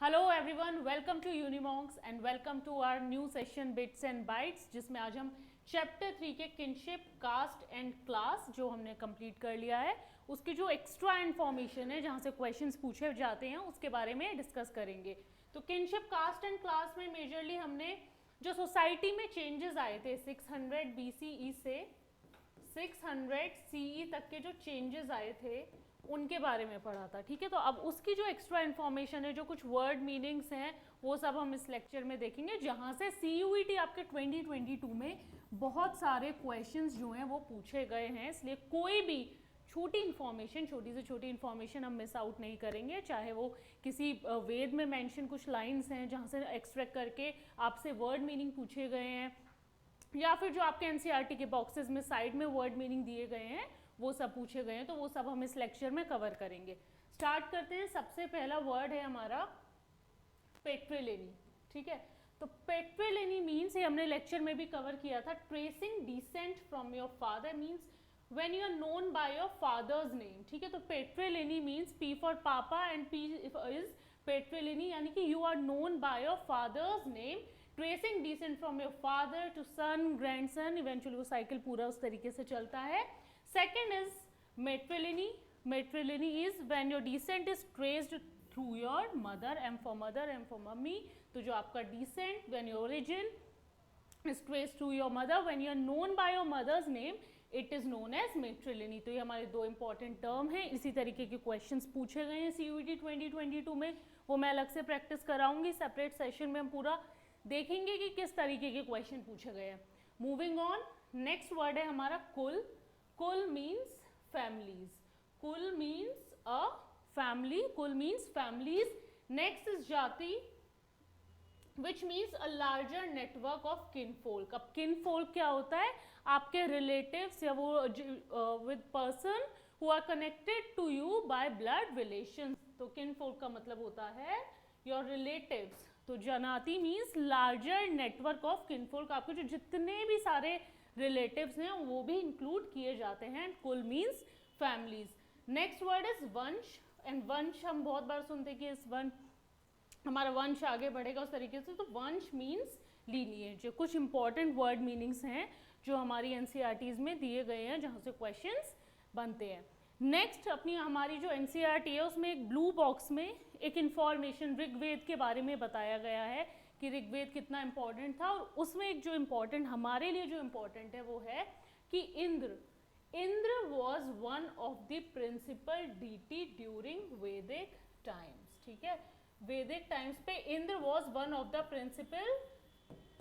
Hello everyone, welcome to Unimonks and welcome to our new session bits and bytes, जिसमें आज हम chapter 3 के kinship, cast and class जो हमने complete कर लिया है, उसकी जो एक्स्ट्रा इन्फॉर्मेशन है जहाँ से क्वेश्चंस पूछे जाते हैं उसके बारे में डिस्कस करेंगे। तो किनशिप, कास्ट एंड क्लास में मेजरली हमने जो सोसाइटी में चेंजेस आए थे 600 BCE से 600 CE तक के जो चेंजेस आए थे उनके बारे में पढ़ा था। ठीक है, तो अब उसकी जो एक्स्ट्रा इन्फॉर्मेशन है, जो कुछ वर्ड मीनिंग्स हैं, वो सब हम इस लेक्चर में देखेंगे, जहाँ से CUET आपके 2022 में बहुत सारे क्वेश्चंस जो हैं वो पूछे गए हैं। इसलिए कोई भी छोटी इन्फॉर्मेशन, छोटी से छोटी इन्फॉर्मेशन हम मिस आउट नहीं करेंगे, चाहे वो किसी वेद में मेंशन कुछ लाइन्स हैं जहाँ से एक्सट्रैक्ट करके आपसे वर्ड मीनिंग पूछे गए हैं, या फिर जो आपके NCERT के बॉक्सेस में साइड में वर्ड मीनिंग दिए गए हैं वो सब पूछे गए हैं, तो वो सब हम इस लेक्चर में कवर करेंगे। स्टार्ट करते हैं। सबसे पहला वर्ड है हमारा पेट्रिलिनी। ठीक है, तो पेट्रिलिनी मीन्स, ये हमने लेक्चर में भी कवर किया था, tracing descent from your father means when you are known by your father's name। ठीक है, तो patriliny means P for papa and P is patriliny, यानी कि you are known by your father's name, tracing descent from your father to son, grandson, eventually वो cycle पूरा उस तरीके से चलता है। Second is matriliny. Matriliny is when your descent is traced through your mother, M for mother, M for mummy, तो जो आपका descent, when your origin is traced to your mother, when you are known by your mother's name, it is known as matrilineal। तो ये हमारे दो important term हैं। इसी तरीके के क्वेश्चंस पूछे गए हैं CUET 2022 में, वो मैं अलग से प्रैक्टिस कराऊंगी। सेपरेट सेशन में हम पूरा देखेंगे कि किस तरीके के क्वेश्चन पूछे गए हैं। मूविंग ऑन, नेक्स्ट वर्ड है हमारा कुल। Kula means families. Kula means a family, kula means families. Next is jati, which means a larger network of kinfolk. अब किनफोल्क क्या होता है? आपके रिलेटिव्स या वो with person who are connected to you by blood relation. तो किनफोल्क का मतलब होता है योर रिलेटिव्स। तो jnati means larger network of kinfolk, आपके जो जितने भी सारे रिलेटिव्स हैं वो भी इंक्लूड किए जाते हैं। कुल means families. Next word is वंश, एंड वंश हम बहुत बार सुनते हैं कि इस वंश, हमारा वंश आगे बढ़ेगा उस तरीके से। तो वंश मीन्स लीनिएज। कुछ इंपॉर्टेंट वर्ड मीनिंग्स हैं जो हमारी NCERTs में दिए गए हैं, जहाँ से क्वेश्चंस बनते हैं। नेक्स्ट अपनी हमारी जो NCERT है उसमें एक ब्लू बॉक्स में एक इंफॉर्मेशन ऋग्वेद के बारे में बताया गया है कि ऋग्वेद कितना इंपॉर्टेंट था, और उसमें एक जो इम्पोर्टेंट हमारे लिए जो इम्पोर्टेंट है वो है कि Indra was one of the principal deity during Vedic times. ठीक है, वैदिक टाइम्स पे Indra was one of the principal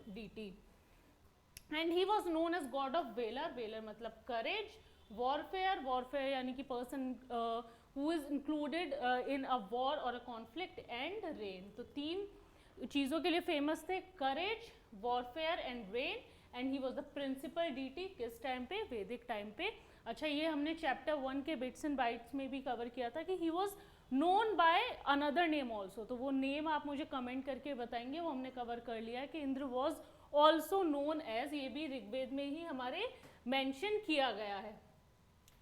deity, and he was known as god of valour. Valour मतलब करेज। वॉरफेयर, वॉरफेयर यानी कि person who is included in a war और a conflict, and rain. तो तीन चीज़ों के लिए फेमस थे, courage, warfare and rain, and he was the principal deity. किस टाइम पे? वैदिक टाइम पे। अच्छा, ये हमने चैप्टर 1 के बिट्स एंड बाइट्स में भी कवर किया था कि ही was known by another name also. तो वो नेम आप मुझे कमेंट करके बताएंगे, वो हमने कवर कर लिया है कि Indra was also known as, ये भी ऋग्वेद में ही हमारे मेंशन किया गया है।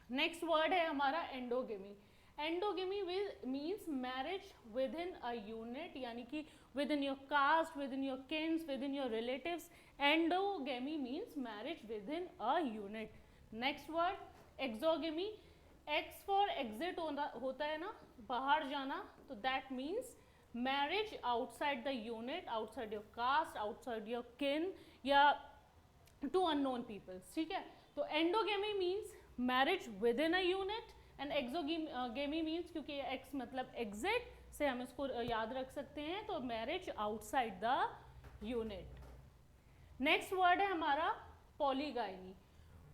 नेक्स्ट वर्ड है हमारा endogamy. Endogamy means marriage with in a unit, यानी कि with in your cast, with in your Keynes, with in your relatives. Endogamy means marriage with in a unit. Next word exogamy. X for exit होता है ना, बाहर जाना, तो that means marriage outside the unit, outside your cast, outside your किन, या to unknown peoples. ठीक है, तो endogamy means marriage with in a unit, and exogamy means, क्योंकि एक्स मतलब एग्जिट से हम इसको याद रख सकते हैं, तो marriage outside the unit. Next word है हमारा polygyny.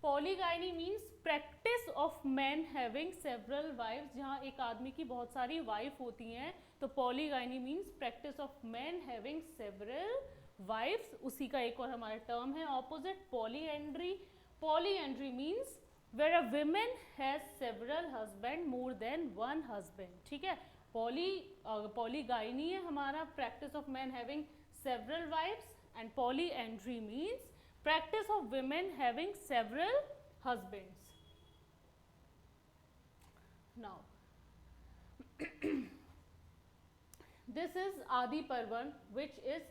Polygyny means practice of man having several wifes, जहाँ एक आदमी की बहुत सारी वाइफ होती हैं, तो polygyny means practice of man having several wives. उसी का एक और हमारा टर्म है opposite, polyandry. Polyandry means where a women has several husband, more than one husband. ठीक है, पॉलीगाइनी है हमारा practice of man having several wives, and polyandry means practice of women having several husbands. Now this is Adi Parvan which is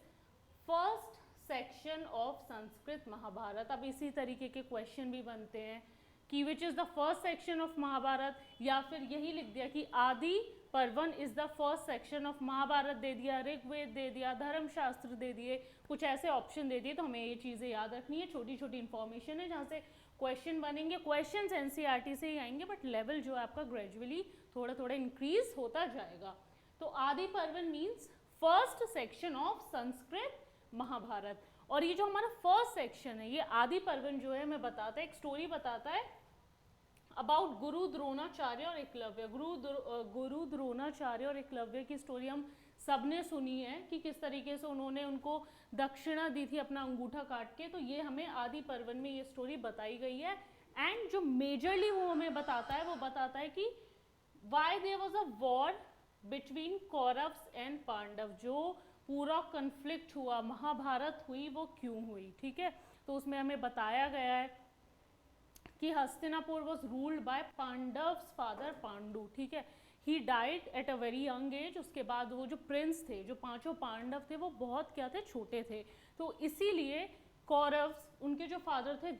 first section of Sanskrit Mahabharata. अब इसी तरीके के question भी बनते हैं कि which is the first section of Mahabharata, या फिर यही लिख दिया कि Adi Parvan is the first section of Mahabharata दे दिया, ऋग्वेद दे दिया, धर्मशास्त्र दे दिए, कुछ ऐसे ऑप्शन दे दिए। तो हमें ये चीज़ें याद रखनी है, छोटी छोटी इन्फॉर्मेशन है जहाँ से क्वेश्चन बनेंगे। क्वेश्चन एनसीईआरटी से ही आएंगे, बट लेवल जो है आपका ग्रेजुअली थोड़ा थोड़ा इंक्रीज होता जाएगा। तो Adi Parvan means first section of Sanskrit Mahabharata. और ये जो हमारा फर्स्ट सेक्शन है, ये आदि पर्वन जो है हमें बताता है, एक स्टोरी बताता है अबाउट गुरु द्रोणाचार्य और एकलव्य। गुरु द्रोणाचार्य और एकलव्य की स्टोरी हम सबने सुनी है कि किस तरीके से उन्होंने उनको दक्षिणा दी थी अपना अंगूठा काट के। तो ये हमें आदि पर्वन में ये स्टोरी बताई गई है। एंड जो मेजरली वो हमें बताता है, वो बताता है कि why there was a war between Kauravas and Pandav. जो पूरा कन्फ्लिक्ट हुआ, महाभारत हुई, वो क्यों हुई, ठीक है। तो उसमें हमें बताया गया है कि Hastinapur was ruled by Pandavas father Pandu, ठीक है। He died at a very young age. उसके बाद वो जो प्रिंस थे, जो पांचों पांडव थे, वो बहुत क्या थे, छोटे थे। तो इसीलिए कौरव्स, उनके जो फादर थे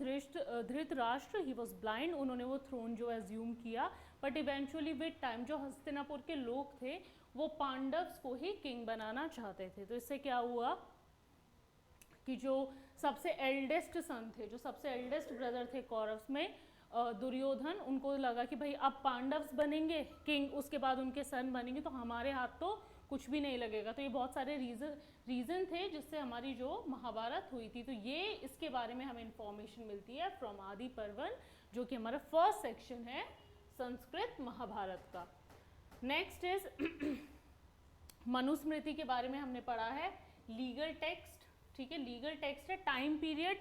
धृतराष्ट्र, ही वॉज ब्लाइंड, उन्होंने वो थ्रोन जो एज्यूम किया। बट इवेंचुअली विद टाइम जो हस्तिनापुर के लोग थे वो पांडव्स को ही किंग बनाना चाहते थे। तो इससे क्या हुआ कि जो सबसे एल्डेस्ट सन थे, जो सबसे एल्डेस्ट ब्रदर थे कौरव्स में, दुर्योधन, उनको लगा कि भाई अब पांडव्स बनेंगे किंग, उसके बाद उनके सन बनेंगे, तो हमारे हाथ तो कुछ भी नहीं लगेगा। तो ये बहुत सारे रीज़न थे जिससे हमारी जो महाभारत हुई थी। तो ये इसके बारे में हमें इंफॉर्मेशन मिलती है फ्रॉम आदि पर्वन, जो कि हमारा फर्स्ट सेक्शन है संस्कृत महाभारत का। नेक्स्ट इज मनुस्मृति के बारे में हमने पढ़ा है, लीगल टेक्स्ट, ठीक है। लीगल टेक्स्ट है, टाइम पीरियड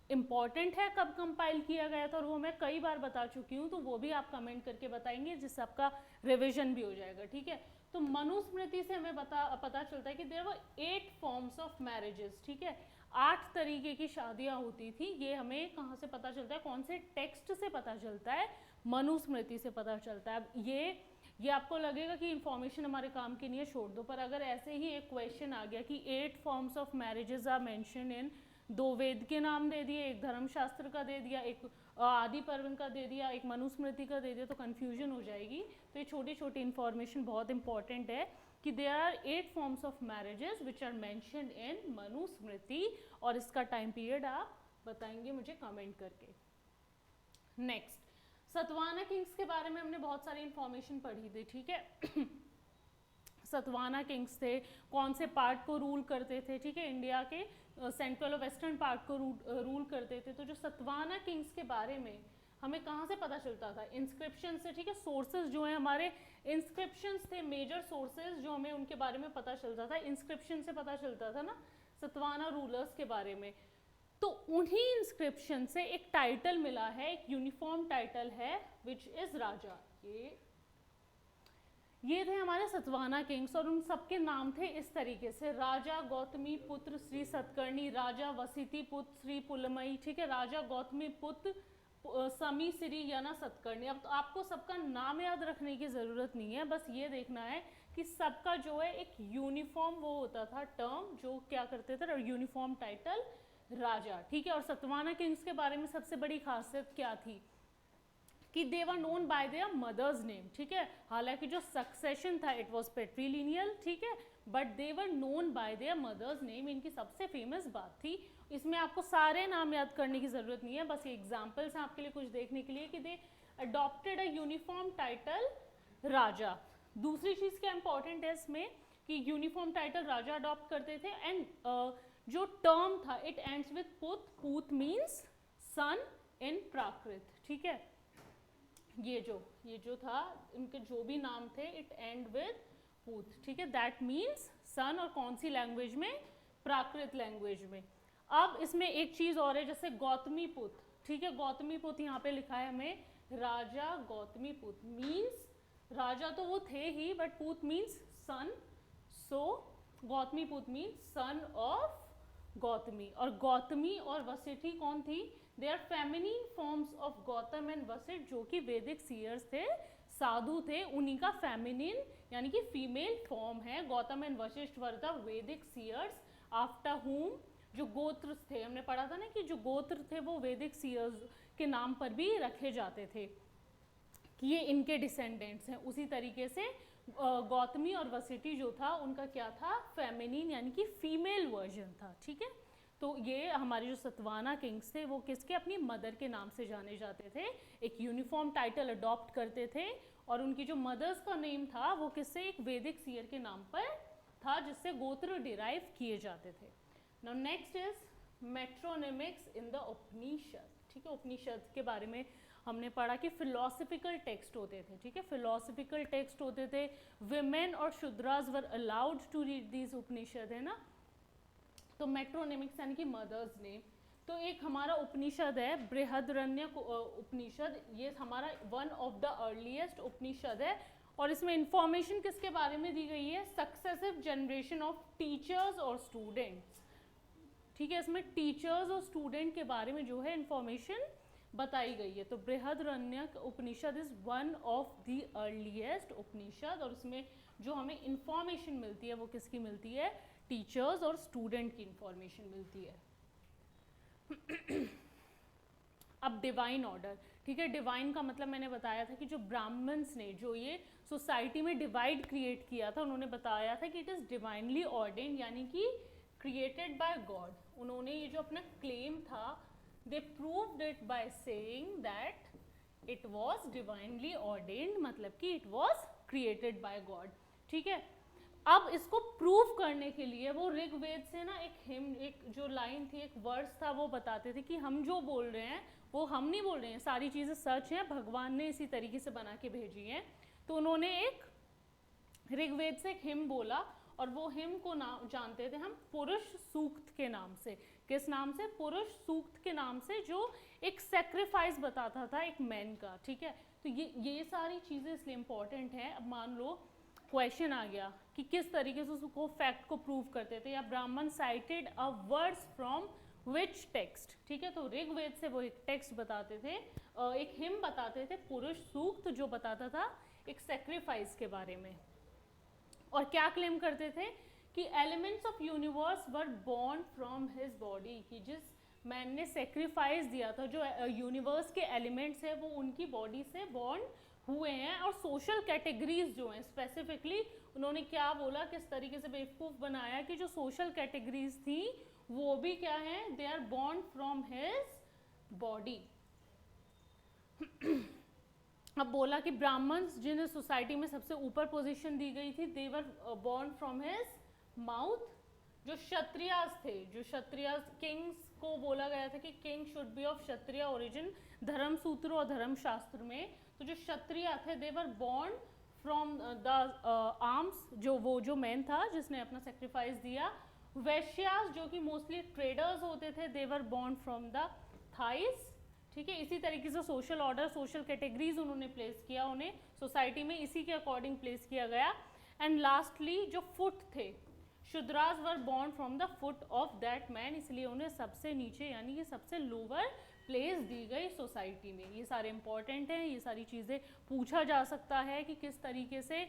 इंपॉर्टेंट है, कब कंपाइल किया गया था, और वो मैं कई बार बता चुकी हूँ, तो वो भी आप कमेंट करके बताएंगे जिससे आपका रिविजन भी हो जाएगा, ठीक है। तो मनुस्मृति से हमें पता चलता है कि there were 8 forms of marriages, ठीक है। 8 तरीके की शादियाँ होती थी। ये हमें कहाँ से पता चलता है, कौन से टेक्स्ट से पता चलता है, मनुस्मृति से पता चलता है। अब ये आपको लगेगा कि इन्फॉर्मेशन हमारे काम की नहीं है, छोड़ दो, पर अगर ऐसे ही एक क्वेश्चन आ गया कि 8 forms of marriages are mention in, 2 Veda के नाम दे दिए, एक धर्मशास्त्र का दे दिया, एक आदि पर्वन का दे दिया, एक मनुस्मृति का दे दिया, तो कन्फ्यूजन हो जाएगी। तो ये छोटी छोटी इन्फॉर्मेशन बहुत इंपॉर्टेंट है कि there are 8 forms of marriages which are mentioned in Manusmriti, और इसका टाइम पीरियड आप बताएंगे मुझे कमेंट करके। नेक्स्ट, सतवाना किंग्स के बारे में हमने बहुत सारी इंफॉर्मेशन पढ़ी थी, ठीक है। सतवाना किंग्स थे, कौन से पार्ट को रूल करते थे, ठीक है, इंडिया के सेंट्रल और वेस्टर्न पार्ट को रूल करते थे। तो जो सतवाना किंग्स के बारे में हमें कहाँ से पता चलता था, इंस्क्रिप्शन से, ठीक है। सोर्सेज जो है हमारे इंस्क्रिप्शंस थे, मेजर सोर्सेज जो हमें उनके बारे में पता चलता था, इंस्क्रिप्शन से पता चलता था ना सतवाना रूलर्स के बारे में। तो उन्हीं इंस्क्रिप्शन से एक टाइटल मिला है, एक यूनिफॉर्म टाइटल है विच इज राजा। ये थे हमारे सतवाना किंग्स, और उन सबके नाम थे इस तरीके से, राजा गौतमी पुत्र श्री सतकर्णी, राजा वसिति पुत्र श्री पुलमयी, ठीक है, राजा गौतमी पुत्र समी श्री याना सतकर्णी। अब तो आपको सबका नाम याद रखने की जरूरत नहीं है, बस ये देखना है कि सबका जो है एक यूनिफॉर्म वो होता था टर्म, जो क्या करते थे, यूनिफॉर्म टाइटल राजा, ठीक है। और सतवाना किंग्स के बारे में सबसे बड़ी खासियत क्या थी कि they were known by their mother's name, ठीक है। हालांकि जो सक्सेशन था इट वाज पेट्रीलिनियल, ठीक है, but they were known by their mother's name, इनकी सबसे फेमस बात थी। इसमें आपको सारे नाम याद करने की जरूरत नहीं है, बस ये एग्जाम्पल्स हैं आपके लिए कुछ देखने के लिए कि दे अडॉप्टेड अ यूनिफॉर्म टाइटल राजा। दूसरी चीज क्या इंपॉर्टेंट है इसमें कि यूनिफॉर्म टाइटल राजा अडॉप्ट करते थे, एंड जो टर्म था इट एंड्स विद पुत, पुत मीन्स सन इन प्राकृत, ठीक है। ये जो था, इनके जो भी नाम थे इट एंड विद पुत, ठीक है, दैट मीन्स सन, और कौन सी लैंग्वेज में, प्राकृत लैंग्वेज में। अब इसमें एक चीज और है, जैसे गौतमी पुत, ठीक है, गौतमी पुत यहाँ पे लिखा है हमें, राजा गौतमी पुत मीन्स राजा तो वो थे ही, बट पुत मीन्स सन, सो गौतमी पुत मीन्स सन ऑफ गौतमी। और गौतमी और वसिष्ठी कौन थी, they are feminine forms of Gautam and Vasishtha, जो कि वैदिक सीयर्स थे साधु थे उन्हीं का फेमिनिन यानी कि फीमेल फॉर्म है। Gautam and Vashishtha were the वैदिक सीयर्स आफ्टर हुम, जो गोत्र थे, हमने पढ़ा था ना कि जो गोत्र थे वो वैदिक सीयर्स के नाम पर भी रखे जाते थे कि ये इनके डिसेंडेंट्स हैं। उसी तरीके से गौतमी और वशिष्ठी जो था उनका क्या था, फेमिनिन यानी कि फीमेल वर्जन था। ठीक है, तो ये हमारे जो सतवाना किंग्स थे वो किसके, अपनी मदर के नाम से जाने जाते थे, एक यूनिफॉर्म टाइटल अडॉप्ट करते थे और उनकी जो मदर्स का नेम था वो किससे, एक वैदिक सीयर के नाम पर था जिससे गोत्र डिराइव किए जाते थे। Now next is metronymics in the Upanishad. ठीक है, उपनिषद के बारे में हमने पढ़ा कि फिलोसफिकल टेक्स्ट होते थे। ठीक है, फिलोसफिकल टेक्स्ट होते थे। विमेन और Shudras were allowed to read these Upanishad, है ना। तो मेट्रोनिमिक्स यानी कि मदर्स नेम। तो एक हमारा उपनिषद है बृहदरण्यक उपनिषद, ये हमारा वन ऑफ द अर्लीस्ट उपनिषद है और इसमें इंफॉर्मेशन किसके बारे में दी गई है, सक्सेसिव जनरेशन ऑफ टीचर्स और स्टूडेंट्स। ठीक है, इसमें टीचर्स और स्टूडेंट के बारे में जो है इंफॉर्मेशन बताई गई है। तो Brihadaranyaka Upanishad is one of the earliest Upanishad और उसमें जो हमें इंफॉर्मेशन मिलती है वो किसकी मिलती है, टीचर्स और स्टूडेंट की इंफॉर्मेशन मिलती है। अब डिवाइन ऑर्डर। ठीक है, डिवाइन का मतलब मैंने बताया था कि जो ब्राह्मण्स ने जो ये सोसाइटी में डिवाइड क्रिएट किया था, उन्होंने बताया था कि इट इज़ डिवाइनली ऑर्डेन्ड यानी कि क्रिएटेड बाय गॉड। उन्होंने ये जो अपना क्लेम था, they proved it by saying that it was divinely ordained, मतलब कि it was created by God. ठीक है, अब इसको प्रूव करने के लिए वो ऋग्वेद से ना एक हिम, एक जो लाइन थी, एक वर्स था, वो बताते थे कि हम जो बोल रहे हैं वो हम नहीं बोल रहे हैं, सारी चीज़ें सच हैं, भगवान ने इसी तरीके से बना के भेजी हैं। तो उन्होंने एक ऋग्वेद से एक हिम बोला और वो हिम को नाम जानते थे हम पुरुष सूक्त के नाम से। किस नाम से, पुरुष सूक्त के नाम से, जो एक सेक्रीफाइस बताता था एक मैन का। ठीक है, तो ये सारी चीज़ें इसलिए इम्पॉर्टेंट हैं। अब मान लो क्वेश्चन आ गया कि किस तरीके से उसको फैक्ट को प्रूव करते थे, या Brahmana cited a words from which text. ठीक है, तो ऋग्वेद से वो एक टेक्स्ट बताते थे, एक हिम बताते थे, पुरुष सूक्त, जो बताता था एक सेक्रीफाइस के बारे में। और क्या क्लेम करते थे कि elements of universe were born from his body, कि जिस मैन ने सेक्रीफाइस दिया था, जो यूनिवर्स के एलिमेंट्स है वो उनकी बॉडी से बॉर्न हुए हैं। और सोशल कैटेगरीज जो हैं, स्पेसिफिकली उन्होंने क्या बोला, किस तरीके से बेवकूफ़ बनाया कि जो सोशल कैटेगरीज थी वो भी क्या हैं, they are born from his body. अब बोला कि ब्राह्मण्स जिन्हें सोसाइटी में सबसे ऊपर पोजीशन दी गई थी, they were born from his mouth. जो क्षत्रियास थे, जो क्षत्रियास किंग्स को बोला गया था कि king should be of Kshatriya origin धर्म सूत्र और धर्म शास्त्र में। तो जो क्षत्रिय थे they were born from the arms, जो मैन था जिसने अपना सेक्रीफाइस दिया। वैश्यास जो कि मोस्टली ट्रेडर्स होते थे, they were born from the thighs. ठीक है, इसी तरीके से सोशल ऑर्डर, सोशल कैटेगरीज उन्होंने प्लेस किया, उन्हें सोसाइटी में इसी के अकॉर्डिंग प्लेस किया गया। एंड लास्टली जो फुट थे, Shudras were born from the foot of that man, इसलिए उन्हें सबसे नीचे यानी कि सबसे लोअर प्लेस दी गई सोसाइटी में। ये सारे इंपॉर्टेंट हैं, ये सारी चीज़ें पूछा जा सकता है कि किस तरीके से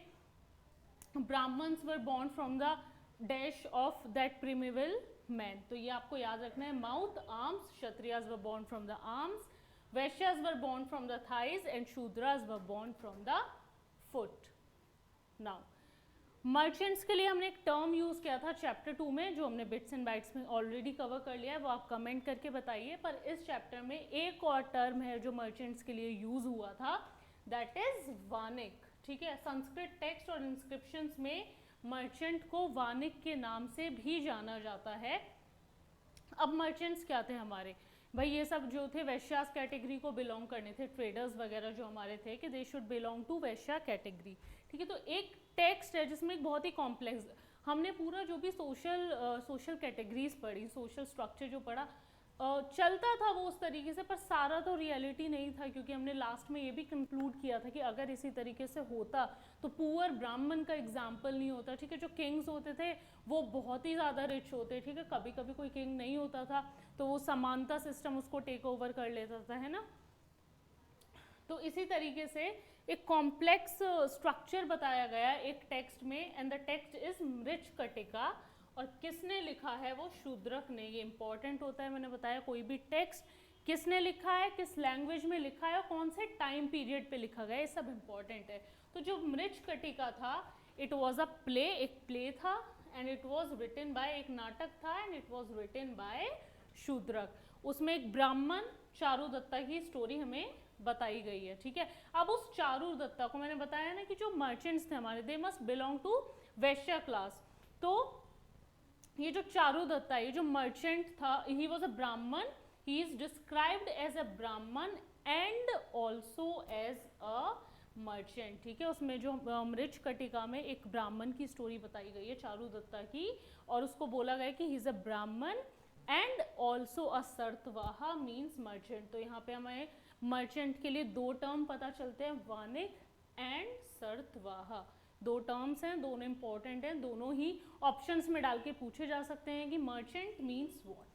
Brahmans were born from the dash of that primeval man. तो ये आपको याद रखना है, mouth, arms, Kshatriyas were born from the arms, Vaishyas were born from the thighs and Shudras were born from the foot. Now merchants के लिए हमने एक टर्म यूज़ किया था चैप्टर 2 में, जो हमने बिट्स एंड बाइट्स में ऑलरेडी कवर कर लिया है, वो आप कमेंट करके बताइए। पर इस चैप्टर में एक और टर्म है जो मर्चेंट्स के लिए यूज़ हुआ था, दैट इज वानिक। ठीक है, संस्कृत टेक्स्ट और इंस्क्रिप्शंस में मर्चेंट को वानिक के नाम से भी जाना जाता है। अब मर्चेंट्स क्या थे हमारे भाई, ये सब जो थे वैश्यास कैटेगरी को बिलोंग करने थे, ट्रेडर्स वगैरह जो हमारे थे कि दे शुड बिलोंग टू वैश्या कैटेगरी। ठीक है, तो एक टेक्स्ट है जिसमें एक बहुत ही कॉम्प्लेक्स, हमने पूरा जो भी सोशल कैटेगरीज पढ़ी, सोशल स्ट्रक्चर जो पढ़ा, चलता था वो उस तरीके से, पर सारा तो रियलिटी नहीं था, क्योंकि हमने लास्ट में ये भी कंक्लूड किया था कि अगर इसी तरीके से होता तो पुअर ब्राह्मण का एग्जाम्पल नहीं होता। ठीक है, जो किंग्स होते थे वो बहुत ही ज़्यादा रिच होते, ठीक है, कभी कभी कोई किंग नहीं होता था तो वो समानता सिस्टम उसको टेक ओवर कर लेता था, है ना। तो इसी तरीके से एक कॉम्प्लेक्स स्ट्रक्चर बताया गया एक टेक्स्ट में, एंड द टेक्स्ट इज मृच कटिका, और किसने लिखा है, वो शूद्रक ने। ये इंपॉर्टेंट होता है, मैंने बताया कोई भी टेक्स्ट किसने लिखा है, किस लैंग्वेज में लिखा है, कौन से टाइम पीरियड पे लिखा गया, ये सब इंपॉर्टेंट है। तो जो मृच कटिका था, इट वॉज अ प्ले, एक प्ले था, and it was written by, एक नाटक था, and it was written by Shudraka. उसमें एक ब्राह्मण चारुदत्ता की स्टोरी हमें बताई गई है, ठीक है। अब उस चारुदत्ता को, मैंने बताया ना कि जो मर्चेंट्स थे हमारे, they must belong to Vysya class. तो ये जो चारुदत्ता, ये जो मर्चेंट था, ही was a Brahman, he is described as a Brahman and also as a merchant, ठीक है। उसमें जो मृच कटिका में एक ब्राह्मण की स्टोरी बताई गई है चारुदत्ता की, और उसको बोला गया कि ही is a Brahman and also a sarthavaha means merchant. तो यहाँ पे हमें मर्चेंट के लिए दो टर्म पता चलते हैं, वानिक एंड सर्तवाहा, दो टर्म्स हैं, दोनों इंपॉर्टेंट हैं, दोनों ही ऑप्शंस में डाल के पूछे जा सकते हैं कि merchant means what.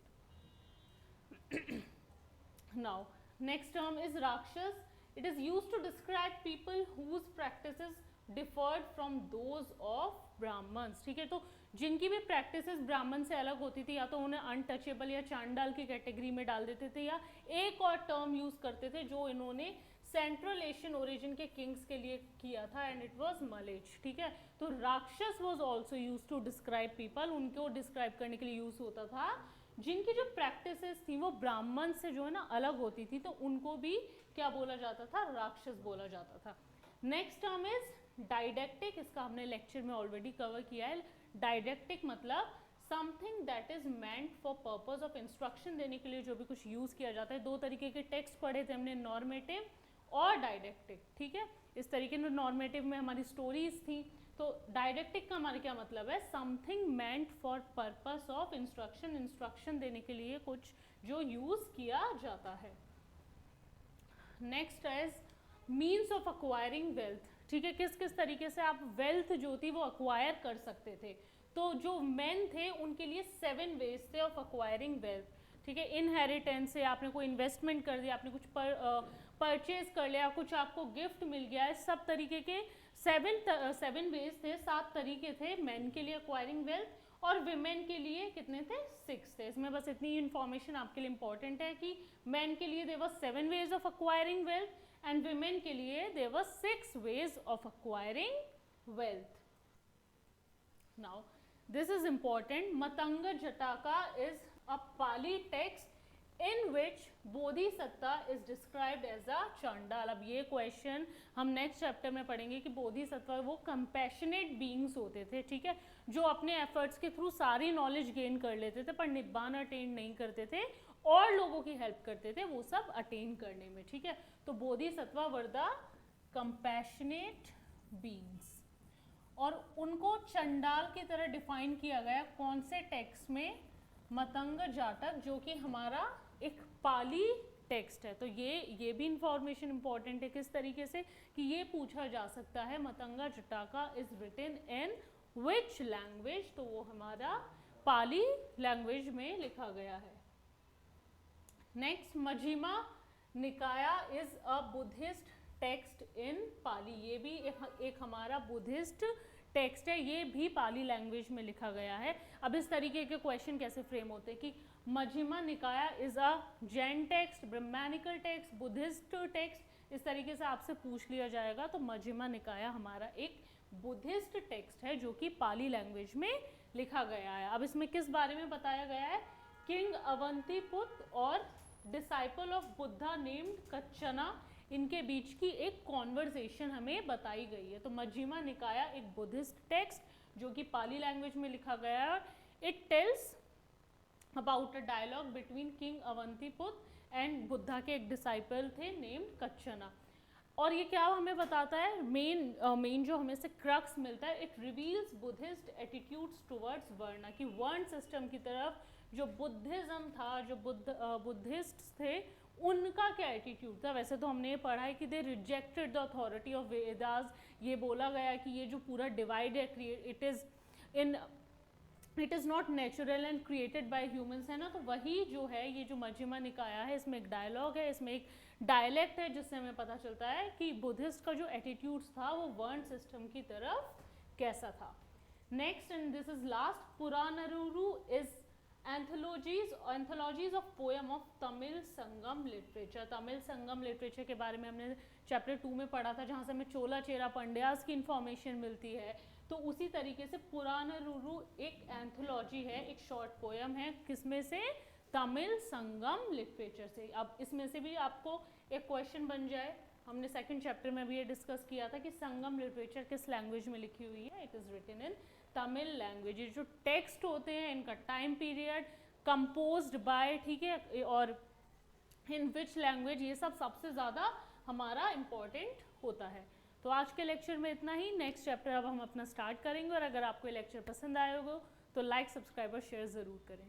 Now next term is rakshasa. It is used to describe people whose practices differed from those of Brahmans, ठीक है। तो जिनकी भी प्रैक्टिसेस ब्राह्मण से अलग होती थी, या तो उन्हें अनटचेबल या चांडाल की कैटेगरी में डाल देते थे, या एक और टर्म यूज करते थे जो इन्होंने सेंट्रल एशियन ओरिजिन के किंग्स के लिए किया था, एंड इट वाज मलेच, ठीक है। तो rakshasa was also used to describe people, उनको डिस्क्राइब करने के लिए यूज होता था जिनकी जो प्रैक्टिसेस थी वो ब्राह्मण से जो है ना अलग होती थी, तो उनको भी क्या बोला जाता था, राक्षस बोला जाता था। नेक्स्ट टर्म इज डाइडेक्टिक, इसका हमने लेक्चर में ऑलरेडी कवर किया है। डाइडेक्टिक मतलब something that is meant for purpose of instruction देने के लिए जो भी कुछ यूज किया जाता है। दो तरीके के टेक्स्ट पढ़े थे हमने, नॉर्मेटिव और डाइडेक्टिक, ठीक है। इस तरीके में नॉर्मेटिव में हमारी स्टोरीज थी, तो डाइडेक्टिक का हमारा क्या मतलब है, something meant for purpose of instruction, instruction देने के लिए कुछ जो यूज किया जाता है। Next is means of acquiring wealth, ठीक है। किस किस तरीके से आप वेल्थ जो थी वो अक्वायर कर सकते थे। तो जो मेन थे उनके लिए 7 वेज थे ऑफ अक्वायरिंग वेल्थ, ठीक है। इनहेरिटेंस से आपने कोई इन्वेस्टमेंट कर दिया, आपने कुछ परचेज कर लिया, कुछ आपको गिफ्ट मिल गया, इस सब तरीके के 7 वेज थे, 7 तरीके थे मेन के लिए अक्वायरिंग वेल्थ, और विमेन के लिए कितने थे, 6 थे। इसमें बस इतनी इन्फॉर्मेशन आपके लिए इंपॉर्टेंट है कि मेन के लिए there were 7 ways of acquiring wealth, and women के लिए there were 6 ways of acquiring wealth. Now this is important. Matanga Jataka is a Pali text in which Bodhisatta is described as a चांडाल। अब ये question हम next chapter में पढ़ेंगे कि बोधिसत्वा वो कंपैशनेट बीइंग्स होते थे, ठीक है, जो अपने एफर्ट्स के थ्रू सारी नॉलेज गेन कर लेते थे पर निब्बान अटेन नहीं करते थे, और लोगों की हेल्प करते थे वो सब अटेन करने में, ठीक है। तो Bodhisattva were the compassionate beings, और उनको चंडाल की तरह डिफाइन किया गया कौन से टेक्स्ट में, मतंग जाटक, जो कि हमारा एक पाली टेक्स्ट है। तो ये भी इंफॉर्मेशन इंपॉर्टेंट है किस तरीके से कि ये पूछा जा सकता है Matanga Jataka is written in which language, तो वो हमारा पाली लैंग्वेज में लिखा गया है। Next Majjhima Nikaya is a Buddhist text in Pali, ये भी एक हमारा बुद्धिस्ट टेक्स्ट है, ये भी पाली लैंग्वेज में लिखा गया है। अब इस तरीके के क्वेश्चन कैसे फ्रेम होते हैं कि Majjhima Nikaya is a Jain text, Brahmanical text, Buddhist text, इस तरीके से आपसे पूछ लिया जाएगा। तो मजिमा निकाया हमारा एक बुद्धिस्ट टेक्स्ट है जो कि पाली लैंग्वेज में लिखा गया है। अब इसमें किस बारे में बताया गया है, किंग अवंतीपुत्र और डिसाइपल ऑफ बुद्धा नेम्ड कच्चना, इनके बीच की एक कॉन्वर्सेशन हमें बताई गई है। तो मजिमा निकाया एक बुद्धिस्ट टेक्स्ट जो कि पाली लैंग्वेज में लिखा गया है, it tells about a dialogue between king Avantiputra and Buddha के एक डिसाइपल थे नेम्ड कच्चना। और ये क्या हमें बताता है, मेन जो हमें से क्रक्स मिलता है, it reveals Buddhist attitudes towards वर्ण, कि वर्ण सिस्टम की तरफ जो बुद्धिज्म था, जो बुद्धिस्ट थे, उनका क्या एटीट्यूड था। वैसे तो हमने ये पढ़ा है कि they rejected the authority of Vedas, ये बोला गया कि ये जो पूरा डिवाइड है it is in it is not natural and created by humans, है ना। तो वही जो है ये जो मज्जिमा निकाया है, इसमें एक डायलॉग है, इसमें एक डायलेक्ट है, जिससे हमें पता चलता है कि बुद्धिस्ट का जो एटीट्यूड्स था वो वर्ण सिस्टम की तरफ कैसा था। Next and this is last, Purananuru is anthologies of poem of Tamil Sangam literature. Tamil Sangam literature के बारे में हमने चैप्टर 2 में पढ़ा था, जहाँ से हमें चोला चेरा पंड्यास की इंफॉर्मेशन मिलती है। तो उसी तरीके से पुरानारुरु एक एंथोलॉजी है, एक शॉर्ट पोएम है, किसमें से, तमिल संगम लिटरेचर से। अब इसमें से भी आपको एक क्वेश्चन बन जाए, हमने सेकंड चैप्टर में भी ये डिस्कस किया था कि संगम लिटरेचर किस लैंग्वेज में लिखी हुई है, it is written in Tamil language. ये जो टेक्स्ट होते हैं इनका टाइम पीरियड, कंपोज्ड बाय, ठीक है, और इन विच लैंग्वेज, ये सब सबसे ज़्यादा हमारा इम्पॉर्टेंट होता है। तो आज के लेक्चर में इतना ही। नेक्स्ट चैप्टर अब हम अपना स्टार्ट करेंगे, और अगर आपको ये लेक्चर पसंद आए हो तो लाइक, सब्सक्राइब और शेयर ज़रूर करें।